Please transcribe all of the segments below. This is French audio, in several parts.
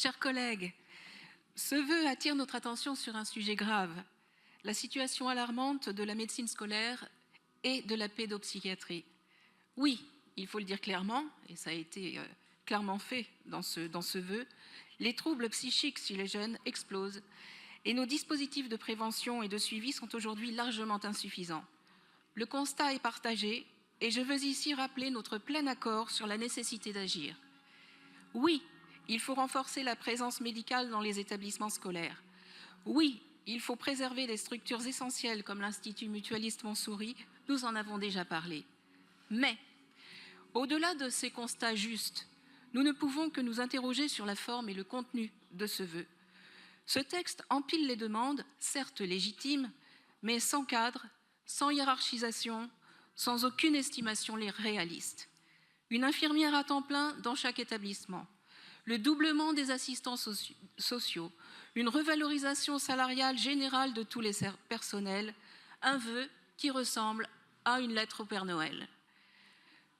Chers collègues, ce vœu attire notre attention sur un sujet grave, la situation alarmante de la médecine scolaire et de la pédopsychiatrie. Oui, il faut le dire clairement, et ça a été clairement fait dans ce vœu, les troubles psychiques chez les jeunes explosent et nos dispositifs de prévention et de suivi sont aujourd'hui largement insuffisants. Le constat est partagé et je veux ici rappeler notre plein accord sur la nécessité d'agir. Oui, il faut renforcer la présence médicale dans les établissements scolaires. Oui, il faut préserver les structures essentielles comme l'Institut mutualiste Montsouris, nous en avons déjà parlé. Mais, au-delà de ces constats justes, nous ne pouvons que nous interroger sur la forme et le contenu de ce vœu. Ce texte empile les demandes, certes légitimes, mais sans cadre, sans hiérarchisation, sans aucune estimation réaliste. Une infirmière à temps plein dans chaque établissement, le doublement des assistants sociaux, une revalorisation salariale générale de tous les personnels, un vœu qui ressemble à une lettre au Père Noël.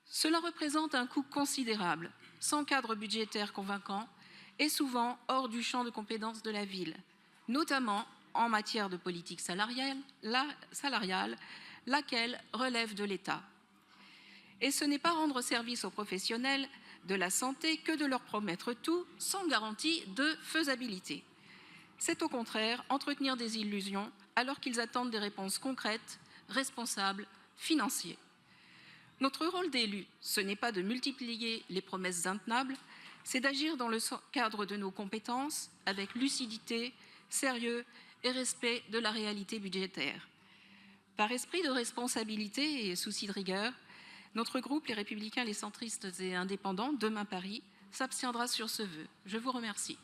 Cela représente un coût considérable, sans cadre budgétaire convaincant et souvent hors du champ de compétences de la ville, notamment en matière de politique salariale, laquelle relève de l'État. Et ce n'est pas rendre service aux professionnels de la santé que de leur promettre tout sans garantie de faisabilité. C'est au contraire entretenir des illusions alors qu'ils attendent des réponses concrètes, responsables, financières. Notre rôle d'élu, ce n'est pas de multiplier les promesses intenables, c'est d'agir dans le cadre de nos compétences avec lucidité, sérieux et respect de la réalité budgétaire. Par esprit de responsabilité et souci de rigueur, notre groupe, les Républicains, les Centristes et Indépendants, Demain Paris, s'abstiendra sur ce vœu. Je vous remercie.